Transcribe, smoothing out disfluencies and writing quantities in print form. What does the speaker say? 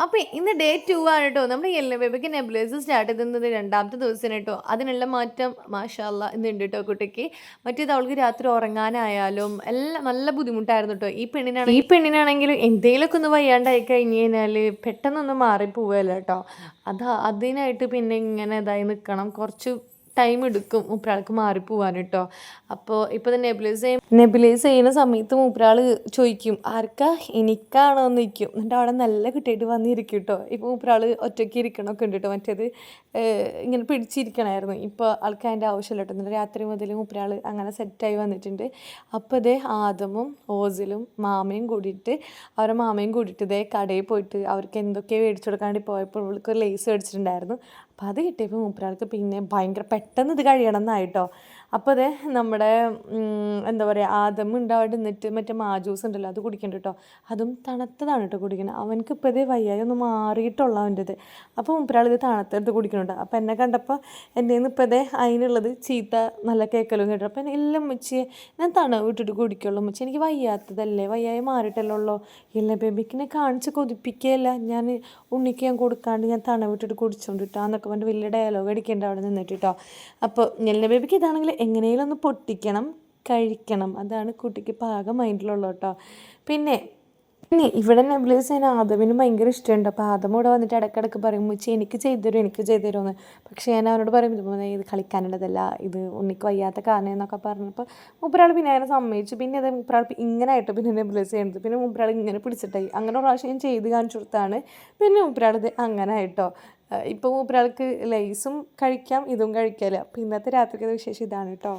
അപ്പോൾ ഇന്ന് ഡേ 2 ആണ് കേട്ടോ. നമ്മുടെ യെല്ലോ ബേബിക്ക് നെബുലൈസർ സ്റ്റാർട്ട് ചെയ്തുന്നത് രണ്ടാമത്തെ ദിവസം കേട്ടോ. അതിനുള്ള മാറ്റം മാഷാ അല്ലാ ഇന്നുണ്ട് കേട്ടോ കുട്ടിക്ക്. മറ്റേത് അവൾക്ക് രാത്രി ഉറങ്ങാനായാലും എല്ലാം നല്ല ബുദ്ധിമുട്ടായിരുന്നു കേട്ടോ. ഈ പെണ്ണിനാണെങ്കിലും എന്തെങ്കിലുമൊക്കെ ഒന്ന് വയ്യാണ്ടായി കഴിഞ്ഞ് കഴിഞ്ഞാൽ പെട്ടെന്നൊന്ന് മാറിപ്പോവുകയല്ല കേട്ടോ. അതിനായിട്ട് പിന്നെ ഇങ്ങനെ ഇതായി നിൽക്കണം, കുറച്ച് ടൈം എടുക്കും മൂപ്പരാൾക്ക് മാറിപ്പോവാൻ കേട്ടോ. അപ്പോൾ ഇപ്പോൾ ഇത് നെബുലൈസ് ചെയ്യുന്ന സമയത്ത് മൂപ്പരാൾ ചോദിക്കും ആർക്കാ എനിക്കാണോ എന്ന് നിൽക്കും. എന്നിട്ട് അവിടെ നല്ല കുട്ടിയായിട്ട് വന്നിരിക്കും കേട്ടോ. ഇപ്പോൾ മൂപ്പരാൾ ഒറ്റയ്ക്ക് ഇരിക്കണമൊക്കെ ഉണ്ട് കേട്ടോ. മറ്റേത് ഇങ്ങനെ പിടിച്ചിരിക്കണമായിരുന്നു. ഇപ്പോൾ ആൾക്ക് അതിൻ്റെ ആവശ്യമില്ല കേട്ടോ. എന്നിട്ട് രാത്രി മുതൽ മൂപ്പരാൾ അങ്ങനെ സെറ്റായി വന്നിട്ടുണ്ട്. അപ്പോൾ ഇതേ ആദമും ഓസിലും അവരുടെ മാമയും കൂടിയിട്ട് ഇതേ കടയിൽ പോയിട്ട് അവർക്ക് എന്തൊക്കെയോ മേടിച്ചു കൊടുക്കാൻ വേണ്ടി പോയപ്പോൾ അവൾക്ക് ഒരു ലേസ് മേടിച്ചിട്ടുണ്ടായിരുന്നു. അപ്പോൾ അത് കിട്ടിയപ്പോൾ മൂപ്പരാൾക്ക് പിന്നെ ഭയങ്കര പെട്ടെന്ന് ഇത് കഴിയണം എന്നായിട്ടോ. അപ്പോൾ അതെ നമ്മുടെ എന്താ പറയുക ആദമുണ്ട് അവിടെ നിന്നിട്ട് മറ്റേ മാജൂസ് ഉണ്ടല്ലോ അത് കുടിക്കണ്ട കേട്ടോ. അതും തണുത്തതാണ് കേട്ടോ കുടിക്കുന്നത്. അവനക്ക് ഇപ്പോൾ ഇതേ വയ്യായി ഒന്ന് മാറിയിട്ടുള്ള അവൻ്റെത്. അപ്പോൾ മൂപ്പരാൾ ഇത് തണുത്തെടുത്ത് കുടിക്കുന്നുണ്ട്. അപ്പോൾ എന്നെ കണ്ടപ്പോൾ എൻ്റെ നിന്ന് ഇപ്പോൾ ഇതേ അതിനുള്ളത് ചീത്ത നല്ല കേൾക്കലും കേട്ടോ. അപ്പോൾ എല്ലാം ഉമ്മച്ചിയെ ഞാൻ വിട്ടിട്ട് കുടിക്കുള്ളൂ ഉമ്മച്ചി, എനിക്ക് വയ്യാത്തതല്ലേ, വയ്യായി മാറിയിട്ടല്ലോ ഉള്ളൂ, ഇല്ല ബേബിക്കിനെ കാണിച്ച് കൊതിപ്പിക്കുകയല്ല, ഞാൻ ഉണ്ണിക്ക് ഞാൻ കൊടുക്കാണ്ട് ഞാൻ വിട്ടിട്ട് കുടിച്ചോണ്ടിട്ടാന്നൊക്കെ പറഞ്ഞിട്ട് വലിയ ഡയലോഗ് അടിക്കേണ്ട അവിടെ നിന്നിട്ട് കേട്ടോ. അപ്പോൾ ഞെല്ല ബേബിക്ക് ഇതാണെങ്കിൽ എങ്ങനെയും ഒന്ന് പൊട്ടിക്കണം, കഴിക്കണം, അതാണ് കുട്ടിക്ക് പാകം മൈൻഡിലുള്ളൂ കേട്ടോ. പിന്നെ ഇവിടെ നെബുലൈസ് ചെയ്യാൻ ആദമിന് ഭയങ്കര ഇഷ്ടമുണ്ട്. അപ്പോൾ ആദം ഇവിടെ വന്നിട്ട് ഇടയ്ക്കിടയ്ക്ക് പറയും മുച്ചി എനിക്ക് ചെയ്തുതരുമെന്ന്. പക്ഷേ ഞാൻ അവനോട് പറയും ഇത് കളിക്കാനുള്ളതല്ല, ഇത് ഉണ്ണിക്ക് വയ്യാത്ത കാരണം എന്നൊക്കെ പറഞ്ഞപ്പോൾ മൂപ്പരാൾ പിന്നെ അതിനെ സമ്മതിച്ചു. പിന്നെ അത് മൂപ്പരാൾ ഇങ്ങനെ ആയിട്ട് പിന്നെ നെബുലൈസ് ചെയ്യുന്നത്. പിന്നെ മൂപ്പരാൾ ഇങ്ങനെ പിടിച്ചിട്ടായി അങ്ങനെ പ്രാവശ്യം ചെയ്ത് കാണിച്ചു കൊടുത്താണ്. പിന്നെ മൂപ്പരാളിത് അങ്ങനെ ആയിട്ടോ. ഇപ്പോൾ മൂപ്പരാൾക്ക് ലൈസും കഴിക്കാം ഇതും കഴിക്കാമല്ലോ. അപ്പോൾ ഇന്നത്തെ രാത്രിക്കത്തെ വിശേഷം ഇതാണ് കേട്ടോ.